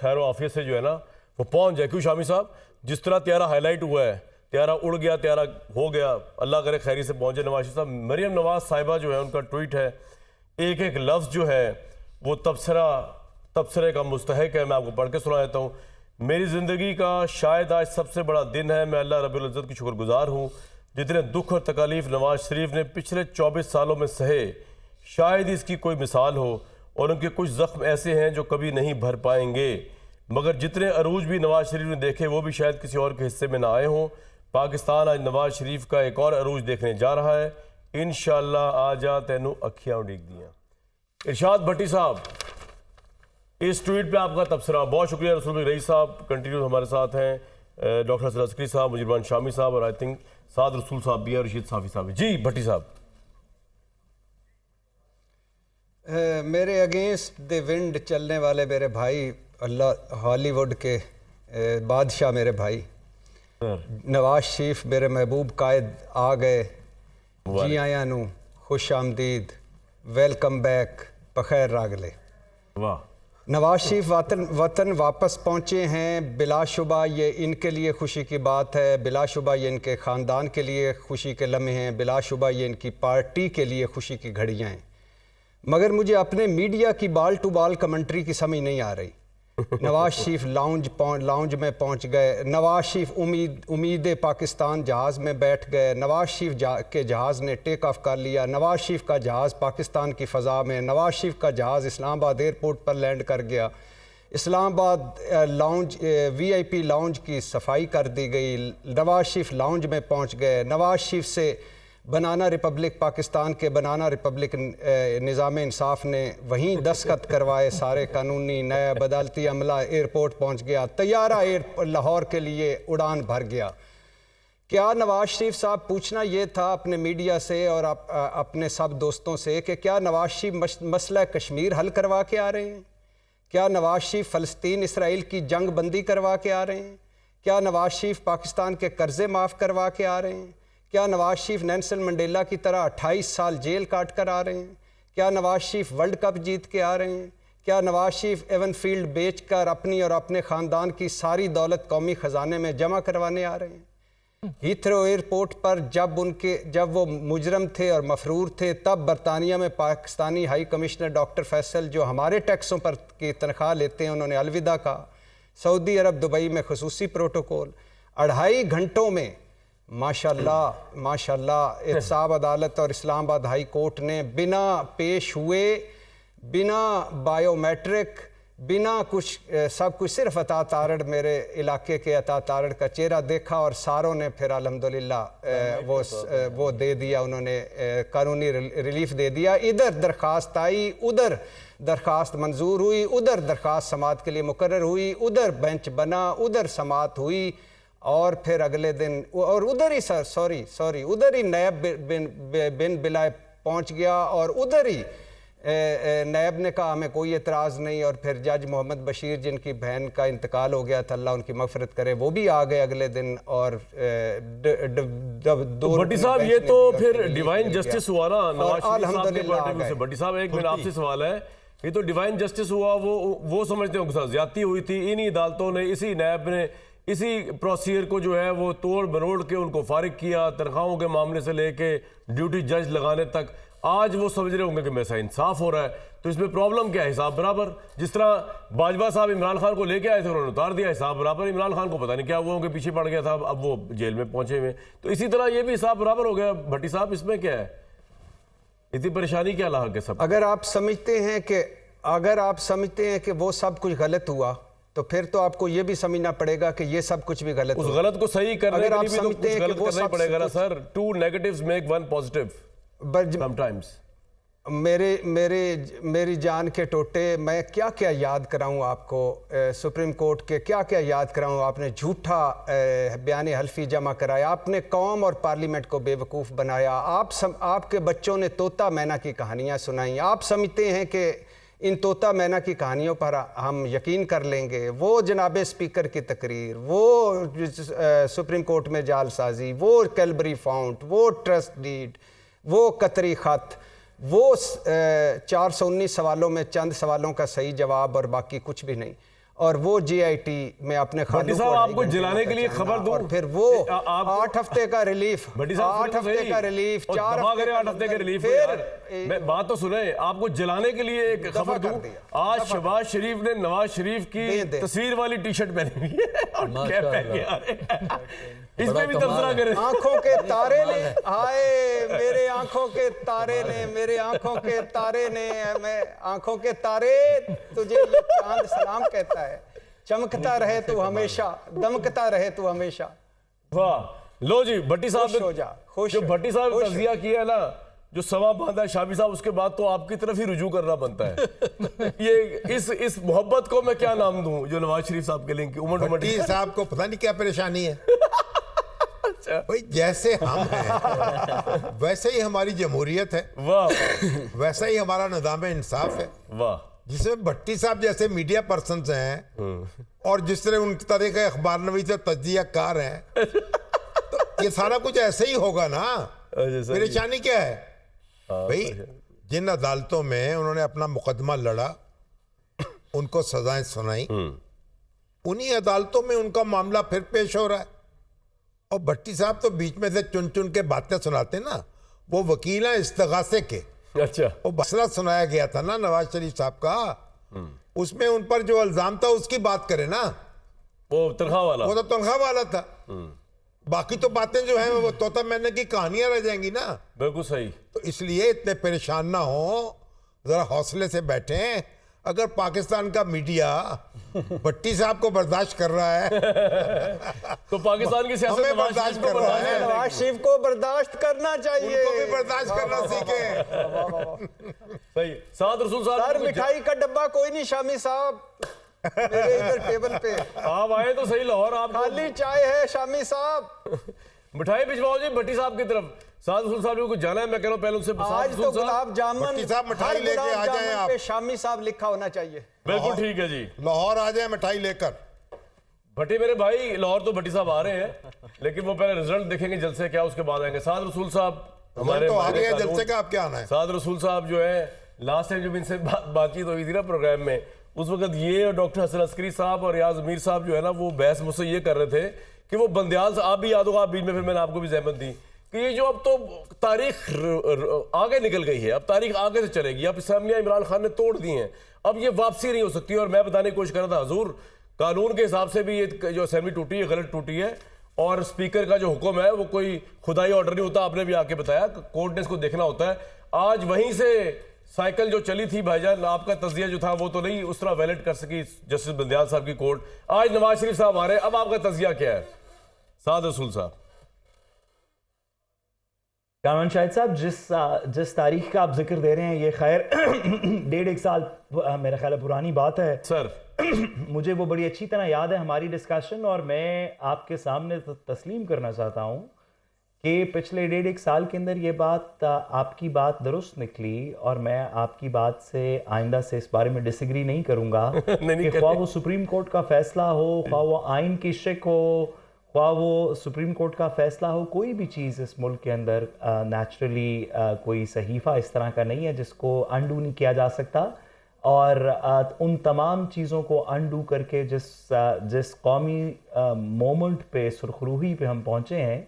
خیر و عافیت سے جو ہے نا وہ پہنچ جائے. کیوں شامی صاحب جس طرح تیارہ ہائی لائٹ ہوا ہے, تیارہ اڑ گیا, تیارہ ہو گیا, اللہ کرے خیری سے پہنچے نواز شریف صاحب. مریم نواز صاحبہ جو ہے ان کا ٹویٹ ہے, ایک ایک لفظ جو ہے وہ تبصرے کا مستحق ہے. میں آپ کو پڑھ کے سنا دیتا ہوں. میری زندگی کا شاید آج سب سے بڑا دن ہے. میں اللہ رب العزت کی شکر گزار ہوں جتنے دکھ اور تکالیف نواز شریف نے پچھلے 24 سالوں میں سہے, شاید اس کی کوئی مثال ہو, اور ان کے کچھ زخم ایسے ہیں جو کبھی نہیں بھر پائیں گے. مگر جتنے عروج بھی نواز شریف نے دیکھے وہ بھی شاید کسی اور کے حصے میں نہ آئے ہوں. پاکستان آج نواز شریف کا ایک اور عروج دیکھنے جا رہا ہے. انشاءاللہ آ جا تینوں اکھیاں اڈیگ دیاں. ارشاد بھٹی صاحب اس ٹویٹ پہ آپ کا تبصرہ. بہت شکریہ رسول بھائی رئیس صاحب, کنٹینیو ہمارے ساتھ ہیں, ڈاکٹر حسن عسکری صاحب, مجربان شامی صاحب, اور آئی تھنک سعد رسول صاحب بھی ہے, رشید صافی صاحب بھی. جی بھٹی صاحب. میرے اگینسٹ دی ونڈ چلنے والے میرے بھائی, اللہ ہالی ووڈ کے بادشاہ میرے بھائی نواز شریف میرے محبوب قائد آ گئے. جی آیاں نو, خوش آمدید, ویلکم بیک, بخیر راگلے. واہ. نواز شریف وطن واپس پہنچے ہیں. بلا شبہ یہ ان کے لیے خوشی کی بات ہے, بلا شبہ یہ ان کے خاندان کے لیے خوشی کے لمحے ہیں, بلا شبہ یہ ان کی پارٹی کے لیے خوشی کی گھڑیاں ہیں. مگر مجھے اپنے میڈیا کی بال ٹو بال کمنٹری کی سمجھ نہیں آ رہی. نواز شریف لاؤنج میں پہنچ گئے, نواز شریف امید پاکستان جہاز میں بیٹھ گئے, نواز شریف کے جہاز نے ٹیک آف کر لیا, نواز شریف کا جہاز پاکستان کی فضا میں, نواز شریف کا جہاز اسلام آباد ایئرپورٹ پر لینڈ کر گیا, اسلام آباد لاؤنج وی آئی پی لاؤنج کی صفائی کر دی گئی, نواز شریف لاؤنج میں پہنچ گئے. نواز شریف سے بنانا ریپبلک پاکستان کے بنانا ریپبلک نظام انصاف نے وہیں دستخط کروائے سارے قانونی, نیا عدالتی عملہ ایئرپورٹ پہنچ گیا, طیارہ لاہور کے لیے اڑان بھر گیا. کیا نواز شریف صاحب پوچھنا یہ تھا اپنے میڈیا سے اور اپنے سب دوستوں سے کہ کیا نواز شریف مسئلہ کشمیر حل کروا کے آ رہے ہیں؟ کیا نواز شریف فلسطین اسرائیل کی جنگ بندی کروا کے آ رہے ہیں؟ کیا نواز شریف پاکستان کے قرضے معاف کروا کے آ رہے ہیں؟ کیا نواز شریف نیلسن منڈیلا کی طرح 28 سال جیل کاٹ کر آ رہے ہیں؟ کیا نواز شریف ورلڈ کپ جیت کے آ رہے ہیں؟ کیا نواز شریف ایون فیلڈ بیچ کر اپنی اور اپنے خاندان کی ساری دولت قومی خزانے میں جمع کروانے آ رہے ہیں؟ ہیتھرو ایئرپورٹ پر جب وہ مجرم تھے اور مفرور تھے تب برطانیہ میں Pakistani high commissioner doctor Faisal جو ہمارے ٹیکسوں پر کی تنخواہ لیتے ہیں انہوں نے الوداع کہا. سعودی عرب دبئی میں خصوصی پروٹوکول, 2.5 گھنٹوں میں ماشاءاللہ احتساب عدالت اور اسلام آباد ہائی کورٹ نے بنا پیش ہوئے, بنا بائیو میٹرک, بنا کچھ سب کچھ صرف عطا تارڑ میرے علاقے کے عطا تارڑ کا چہرہ دیکھا اور ساروں نے پھر الحمدللہ وہ دے دیا, انہوں نے قانونی ریلیف دے دیا. ادھر درخواست آئی, ادھر درخواست منظور ہوئی, ادھر درخواست سماعت کے لیے مقرر ہوئی, ادھر بینچ بنا, ادھر سماعت ہوئی, اور پھر اگلے دن اور ادھر ہی ادھر ہی نیب بن بلائے پہنچ گیا, اور ادھر ہی نیب نے کہا ہمیں کوئی اعتراض نہیں, اور پھر جج محمد بشیر جن کی بہن کا انتقال ہو گیا تھا اللہ ان کی مغفرت کرے وہ بھی آ گئے اگلے دن. اور بھٹی صاحب یہ تو پھر ڈیوائن جسٹس ہوا نا نواز شریف صاحب کے پوائنٹ آف ویو سے. بھٹی صاحب ایک منٹ آپ سے سوال ہے, یہ تو ڈیوائن جسٹس ہوا, وہ سمجھتے ہیں کہ ساتھ زیادتی ہوئی تھی, انہی عدالتوں نے, اسی نیب نے اسی پروسیجر کو جو ہے وہ توڑ مروڑ کے ان کو فارغ کیا, تنخواہوں کے معاملے سے لے کے ڈیوٹی جج لگانے تک. آج وہ سمجھ رہے ہوں گے کہ میرا انصاف ہو رہا ہے, تو اس میں پرابلم کیا ہے؟ حساب برابر. جس طرح باجوہ صاحب عمران خان کو لے کے آئے تھے انہوں نے اتار دیا, حساب برابر. عمران خان کو پتہ نہیں کیا ہوا, ان کے پیچھے پڑ گیا تھا, اب وہ جیل میں پہنچے ہوئے. تو اسی طرح یہ بھی حساب برابر ہو گیا. بھٹی صاحب اس میں کیا ہے, اتنی پریشانی کیا لاحق ہے سب؟ اگر آپ سمجھتے ہیں کہ وہ سب کچھ غلط ہوا تو پھر تو آپ کو یہ بھی سمجھنا پڑے گا کہ یہ سب کچھ بھی غلط اس غلط کو صحیح کرنے کے لیے بھی تو کچھ غلط کرنا ہی پڑے گا نا سر. 2 negatives make 1 positive sometimes. میری جان کے ٹوٹے, میں کیا کیا یاد کراؤں آپ کو, سپریم کورٹ کے کیا یاد کراؤں. آپ نے جھوٹا بیان حلفی جمع کرایا, آپ نے قوم اور پارلیمنٹ کو بے وقوف بنایا, آپ کے بچوں نے طوطا مینا کی کہانیاں سنائیں. آپ سمجھتے ہیں کہ ان طوطا مینا کی کہانیوں پر ہم یقین کر لیں گے. وہ جناب اسپیکر کی تقریر, وہ سپریم کورٹ میں جال سازی, وہ کیلبری فاؤنٹ, وہ ٹرسٹ ڈیڈ, وہ قطری خط, وہ 419 سوالوں میں چند سوالوں کا صحیح جواب اور باقی کچھ بھی نہیں. اور وہ جی آئی ٹی میں اپنے خاندان صاحب آپ کو جلانے کے لیے خبر دوں، اور پھر وہ 8 ہفتے کا ریلیف، 8 ہفتے کا ریلیف، 4 ہفتے کا ریلیف، میں بات تو سنیں، آپ کو جلانے کے لیے ایک خبر دوں، آج شہباز شریف نے نواز شریف کی تصویر والی ٹی شرٹ پہنی ہوئی ہے اور کیپ پہن کے آ رہے ہیں، اس پہ بھی تبصرہ کریں۔ آنکھوں کے تارے نے، ہائے میرے آنکھوں کے تارے نے، میرے آنکھوں کے تارے نے، میں آنکھوں کے تارے تجھے یہ چاند سلام کہتا ہے، چمکتا رہے تو ہمیشہ، دمکتا رہے تو ہمیشہ۔ واہ، لو جی بھٹی صاحب خوش ہو جا، خوش جو بھٹی صاحب نے تجزیہ کیا ہے نا، جو سوا باندھا ہے شابی صاحب، اس کے بعد تو آپ کی طرف ہی رجوع کرنا بنتا ہے۔ یہ اس محبت کو میں کیا نام دوں جو نواز شریف صاحب کے لنک کی بھٹی صاحب کو پتہ نہیں کیا پریشانی ہے، بھئی جیسے ہم ہیں ویسے ہی ہماری جمہوریت ہے، واہ ویسا ہی ہمارا نظام انصاف ہے، واہ، جس میں بھٹی صاحب جیسے میڈیا پرسنز ہیں اور جس طرح ان طرح کے اخبار نویس سے تجزیہ کار ہیں، تو یہ سارا کچھ ایسے ہی ہوگا نا۔ پریشانی کیا ہے بھئی؟ جن عدالتوں میں انہوں نے اپنا مقدمہ لڑا، ان کو سزائیں سنائی، انہی عدالتوں میں ان کا معاملہ پھر پیش ہو رہا ہے، اور بھٹی صاحب تو بیچ میں سے چن چن کے باتیں سناتے نا، وہ وکیل ہیں استغاثے کے، اچھا وہ مسئلہ سنایا گیا تھا نا نواز شریف صاحب کا، اس میں ان پر جو الزام تھا اس کی بات کرے نا، وہ تنخواہ والا، وہ تو تنخواہ والا تھا، باقی تو باتیں جو ہیں وہ طوطا مینے کی کہانیاں رہ جائیں گی نا۔ بالکل صحیح۔ تو اس لیے اتنے پریشان نہ ہوں، ذرا حوصلے سے بیٹھیں۔ اگر پاکستان کا میڈیا بھٹی صاحب کو برداشت کر رہا ہے تو پاکستان کی سیاست ہمیں برداشت کر رہا ہے، نواز شریف کو برداشت کرنا چاہیے، ان کو بھی برداشت کرنا سیکھیں۔ صحیح۔ سعد رسول صاحب سر مٹھائی کا ڈبہ کوئی نہیں شامی صاحب، میرے ادھر ٹیبل پہ آپ آئے تو صحیح لاہور، آپ خالی چائے ہے شامی صاحب۔ مٹھائی بھجواؤ جی بھٹی صاحب کی طرف۔ سعد رسول صاحب کو جانا ہے، میں کہہ رہا ہوں پہلے ان سے آج تو گلاب جامن، بھٹی صاحب مٹھائی ہر لے کے گلاب آ جائیں جامن آپ، پہ شامی صاحب لکھا ہونا چاہیے۔ بالکل ٹھیک ہے جی، لاہور آ جائیں مٹھائی لے کر۔ بھٹی میرے بھائی، لاہور تو بھٹی صاحب آ رہے ہیں، لیکن وہ پہلے رزلٹ دیکھیں گے جلسے کیا، اس کے بعد آئیں گے۔ سعد رسول صاحب ہمارے تو آگے ہیں جلسے کا، آپ کیا آنا ہے؟ سعد رسول صاحب جو ہے لاسٹ ٹائم جب ان سے بات چیت ہوئی تھی نا پروگرام میں، اس وقت یہ اور ڈاکٹر حسن عسکری صاحب اور ریاض امیر صاحب جو ہے نا وہ بحث مجھ سے یہ کر رہے تھے کہ وہ بندیال سے، آپ بھی یاد ہوگا، آپ بیچ میں پھر میں نے آپ کو بھی زحمت دی کہ یہ جو اب تو تاریخ آگے نکل گئی ہے، اب تاریخ آگے سے چلے گی، اب اسمبلیاں عمران خان نے توڑ دی ہیں، اب یہ واپسی نہیں ہو سکتی۔ اور میں بتانے کی کوشش کر رہا تھا حضور، قانون کے حساب سے بھی یہ جو اسمبلی ٹوٹی ہے غلط ٹوٹی ہے، اور اسپیکر کا جو حکم ہے وہ کوئی خدائی آرڈر نہیں ہوتا، آپ نے بھی آ کے بتایا، کورٹ نے اس کو دیکھنا ہوتا ہے۔ آج وہیں سے سائیکل جو چلی تھی بھائی جان، آپ کا تجزیہ جو تھا وہ تو نہیں اس طرح ویلڈ کر سکی جسٹس بندیال صاحب کی کورٹ، آج نواز شریف صاحب آ رہے ہیں، اب آپ کا تجزیہ کیا ہے سعد رسول صاحب؟ کامران شاہد صاحب، جس تاریخ کا آپ ذکر دے رہے ہیں، یہ خیر 1.5 سال میرا خیال ہے پرانی بات ہے سر، مجھے وہ بڑی اچھی طرح یاد ہے ہماری ڈسکشن، اور میں آپ کے سامنے تسلیم کرنا چاہتا ہوں کہ پچھلے 1.5 سال کے اندر یہ بات، آپ کی بات درست نکلی، اور میں آپ کی بات سے آئندہ سے اس بارے میں ڈس ایگری نہیں کروں گا کہ خواہ وہ سپریم کورٹ کا فیصلہ ہو، خواہ وہ آئین کی شک ہو، خواہ وہ سپریم کورٹ کا فیصلہ ہو، کوئی بھی چیز اس ملک کے اندر نیچرلی کوئی صحیفہ اس طرح کا نہیں ہے جس کو انڈو نہیں کیا جا سکتا، اور ان تمام چیزوں کو انڈو کر کے جس قومی مومنٹ پہ، سرخروہی پہ ہم پہنچے ہیں،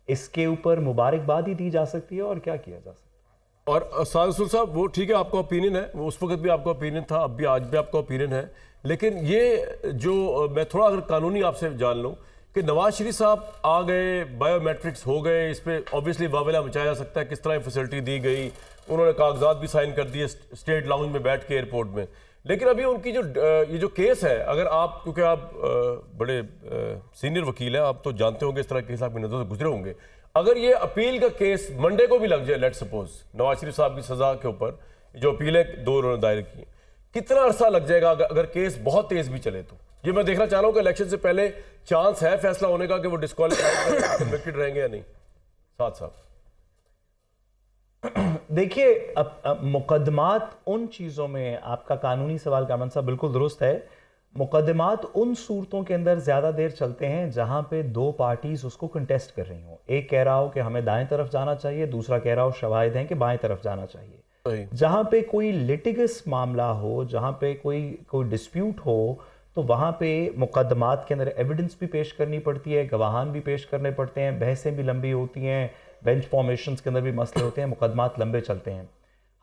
اس کے اوپر مبارکباد ہی دی جا سکتی ہے، اور کیا کیا جا سکتا ہے۔ اور سعد رسول صاحب وہ ٹھیک ہے، آپ کا اوپینین ہے، وہ اس وقت بھی آپ کا اوپینین تھا، اب بھی آج بھی آپ کا اوپینین ہے، لیکن یہ جو میں تھوڑا اگر قانونی آپ سے جان لوں کہ نواز شریف صاحب آ گئے، بائیو میٹرکس ہو گئے، اس پہ اوبیسلی واویلا مچایا جا سکتا ہے کس طرح فیسلٹی دی گئی، انہوں نے کاغذات بھی سائن کر دیے اسٹیٹ لاؤنج میں بیٹھ کے ایئرپورٹ میں، لیکن ابھی ان کی یہ جو کیس ہے، اگر آپ، کیونکہ آپ بڑے سینئر وکیل ہیں، آپ تو جانتے ہوں گے اس طرح کیس آپ کی نظر سے گزرے ہوں گے، اگر یہ اپیل کا کیس منڈے کو بھی لگ جائے، لیٹ سپوز نواز شریف صاحب کی سزا کے اوپر جو اپیلیں 2 انہوں نے دائر کی، کتنا عرصہ لگ جائے گا اگر کیس بہت تیز بھی چلے؟ تو یہ میں دیکھنا چاہ رہا ہوں کہ الیکشن سے پہلے چانس ہے فیصلہ ہونے کا کہ وہ ڈسکوالیفائی کنوکٹڈ رہیں گے یا نہیں؟ سعد صاحب دیکھیے، مقدمات ان چیزوں میں، آپ کا قانونی سوال کامران صاحب بالکل درست ہے، مقدمات ان صورتوں کے اندر زیادہ دیر چلتے ہیں جہاں پہ 2 پارٹیز اس کو کنٹیسٹ کر رہی ہوں، ایک کہہ رہا ہو کہ ہمیں دائیں طرف جانا چاہیے، دوسرا کہہ رہا ہو شواہد ہیں کہ بائیں طرف جانا چاہیے۔ جہاں پہ کوئی لٹیگس معاملہ ہو، جہاں پہ کوئی ڈسپیوٹ ہو، تو وہاں پہ مقدمات کے اندر ایویڈنس بھی پیش کرنی پڑتی ہے, گواہان بھی پیش کرنے پڑتے ہیں, بحثیں بھی لمبی ہوتی ہیں, بینچ فارمیشنز کے اندر بھی مسئلے ہوتے ہیں, مقدمات لمبے چلتے ہیں.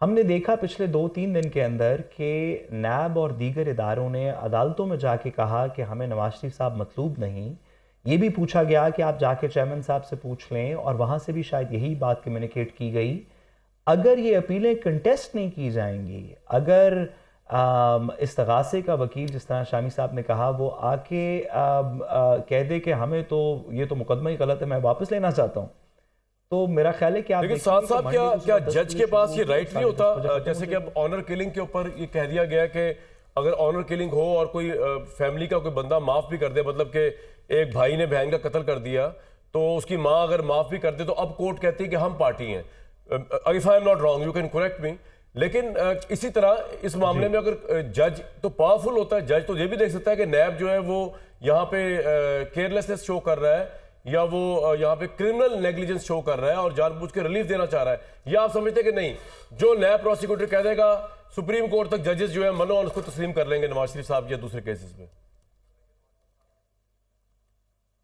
ہم نے دیکھا پچھلے 2-3 دن کے اندر کہ نیب اور دیگر اداروں نے عدالتوں میں جا کے کہا کہ ہمیں نواز شریف صاحب مطلوب نہیں. یہ بھی پوچھا گیا کہ آپ جا کے چیئرمین صاحب سے پوچھ لیں, اور وہاں سے بھی شاید یہی بات کمیونیکیٹ کی گئی, اگر یہ اپیلیں کنٹیسٹ نہیں کی جائیں گی, اگر استغاثے کا وکیل جس طرح شامی صاحب نے کہا وہ آ کے کہہ دے کہ ہمیں تو یہ تو مقدمہ ہی غلط ہے, میں واپس لینا چاہتا ہوں, تو میرا خیال ہے کہ آپ لیکن ساتھ صاحب کیا جج کے پاس یہ رائٹ نہیں ہوتا, جیسے کہ اب آنر کلنگ کے اوپر یہ کہہ دیا گیا کہ اگر آنر کلنگ ہو اور کوئی فیملی کا کوئی بندہ معاف بھی کر دے, مطلب کہ ایک بھائی نے بہن کا قتل کر دیا تو اس کی ماں اگر معاف بھی کر دے تو اب کورٹ کہتی ہے کہ ہم پارٹی ہیں. if I am not wrong, you can correct me. لیکن اسی طرح اس معاملے میں اگر جج تو پاورفل ہوتا ہے, جج تو یہ بھی دیکھ سکتا ہے کہ نیب جو ہے وہ یہاں پہ کیئرلیسنس شو کر رہا ہے یا وہ یہاں پہ کرمنل نیگلیجنس شو کر رہا ہے اور جان بوجھ کے ریلیف دینا چاہ رہا ہے, یا آپ سمجھتے کہ نہیں جو نیب پروسیکیوٹر کہہ دے گا سپریم کورٹ تک ججز جو ہے منو اور اس کو تسلیم کر لیں گے نواز شریف صاحب یا دوسرے کیسز میں؟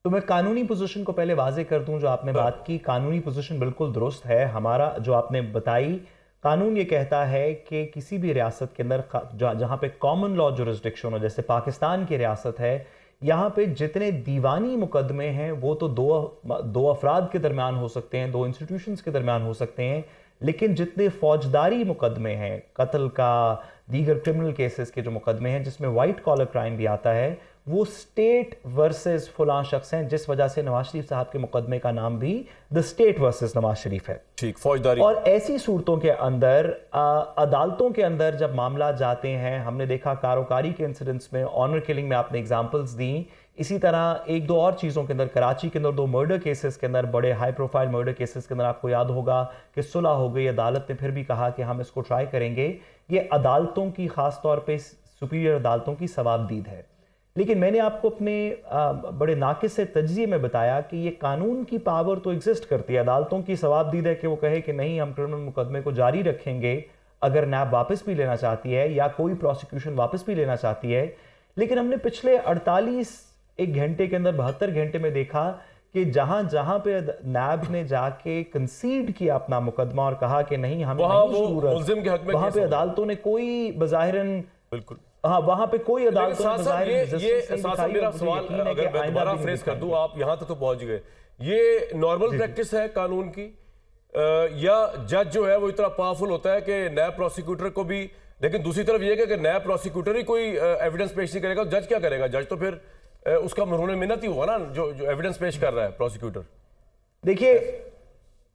تو میں قانونی پوزیشن کو پہلے واضح کر دوں, جو آپ نے بات کی قانونی پوزیشن بالکل درست ہے. ہمارا جو آپ نے بتائی, قانون یہ کہتا ہے کہ کسی بھی ریاست کے اندر جہاں پہ کامن لا جورسڈکشن ہو, جیسے پاکستان کی ریاست ہے, یہاں پہ جتنے دیوانی مقدمے ہیں وہ تو دو افراد کے درمیان ہو سکتے ہیں, 2 انسٹیٹیوشنز کے درمیان ہو سکتے ہیں, لیکن جتنے فوجداری مقدمے ہیں, قتل کا, دیگر کرمنل کیسز کے جو مقدمے ہیں جس میں وائٹ کالر کرائم بھی آتا ہے, وہ سٹیٹ ورسز فلاں شخص ہیں, جس وجہ سے نواز شریف صاحب کے مقدمے کا نام بھی دا سٹیٹ ورسز نواز شریف ہے. ٹھیک, فوجداری. اور ایسی صورتوں کے اندر عدالتوں کے اندر جب معاملات جاتے ہیں, ہم نے دیکھا کاروکاری کے انسیڈنٹس میں, آنر کلنگ میں آپ نے ایگزامپلز دیں, اسی طرح 1-2 اور چیزوں کے اندر, کراچی کے اندر 2 مرڈر کیسز کے اندر, بڑے ہائی پروفائل مرڈر کیسز کے اندر آپ کو یاد ہوگا کہ صلح ہو گئی, عدالت نے پھر بھی کہا کہ ہم اس کو ٹرائی کریں گے. یہ عدالتوں کی, خاص طور پہ سپیریئر عدالتوں کی ثوابدید ہے. لیکن میں نے آپ کو اپنے بڑے ناقص سے تجزیے میں بتایا کہ یہ قانون کی پاور تو ایگزسٹ کرتی ہے, عدالتوں کی ثوابدید ہے کہ وہ کہے کہ نہیں ہم کرمنل مقدمے کو جاری رکھیں گے اگر نیب واپس بھی لینا چاہتی ہے یا کوئی پروسیکیوشن واپس بھی لینا چاہتی ہے. لیکن ہم نے پچھلے 48 گھنٹے کے اندر 72 گھنٹے میں دیکھا کہ جہاں پہ نیب نے جا کے کنسیڈ کیا اپنا مقدمہ اور کہا کہ نہیں ہمیں نہیں ضرورت, وہاں پہ عدالتوں نے کوئی بظاہراً, بالکل وہاں پہ کوئی عدالتوں نے بظاہراً میرا سوال اگر میں دوبارہ فریز کر دوں, آپ یہاں تک تو پہنچ گئے, یہ نارمل پریکٹس ہے قانون کی, یا جج جو ہے وہ اتنا پاورفل ہوتا ہے کہ نیب پروسیکیوٹر کو بھی, لیکن دوسری طرف یہ کہ نیب پروسیکیوٹر ہی کوئی ایویڈنس پیش نہیں کرے گا, جج کیا کرے گا؟ جج تو پھر اس کا مرہون منت ہی ہوگا نا جو ایویڈنس پیش کر رہا ہے پروسیکیوٹر.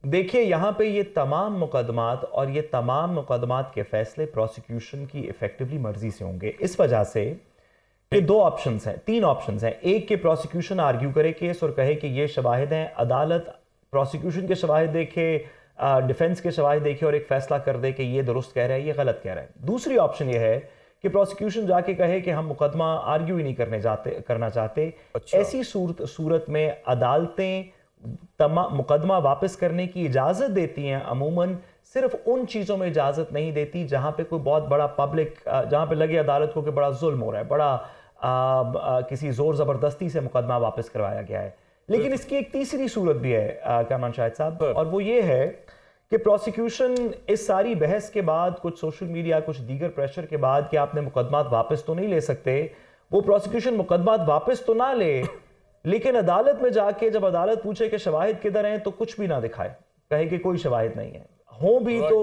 دیکھیے یہاں پہ یہ تمام مقدمات اور یہ تمام مقدمات کے فیصلے پروسیکیوشن کی ایفیکٹولی مرضی سے ہوں گے, اس وجہ سے کہ 2 آپشنز ہیں, 3 آپشنز ہیں. ایک کہ پروسیکیوشن آرگیو کرے کیس اور کہے کہ یہ شواہد ہیں, عدالت پروسیکیوشن کے شواہد دیکھے, ڈیفنس کے شواہد دیکھے اور ایک فیصلہ کر دے کہ یہ درست کہہ رہا ہے, یہ غلط کہہ رہا ہے. دوسری آپشن یہ ہے کہ پروسیکیوشن جا کے کہے کہ ہم مقدمہ آرگیو ہی نہیں کرنا چاہتے. ایسی صورت میں عدالتیں مقدمہ واپس کرنے کی اجازت دیتی ہیں, عموماً صرف ان چیزوں میں اجازت نہیں دیتی جہاں پہ کوئی بہت بڑا پبلک, جہاں پہ لگے عدالت کو کہ بڑا ظلم ہو رہا ہے, بڑا کسی زور زبردستی سے مقدمہ واپس کروایا گیا ہے. لیکن اس کی ایک تیسری صورت بھی ہے کامران شاہد صاحب, اور وہ یہ ہے کہ پروسیکیوشن اس ساری بحث کے بعد, کچھ سوشل میڈیا, کچھ دیگر پریشر کے بعد کہ آپ نے مقدمات واپس تو نہیں لے سکتے, وہ پروسیکیوشن مقدمات واپس تو نہ لے, لیکن عدالت میں جا کے جب عدالت پوچھے کہ شواہد کدھر ہیں تو کچھ بھی نہ دکھائے, کہے کہ کوئی شواہد نہیں ہے, ہوں بھی تو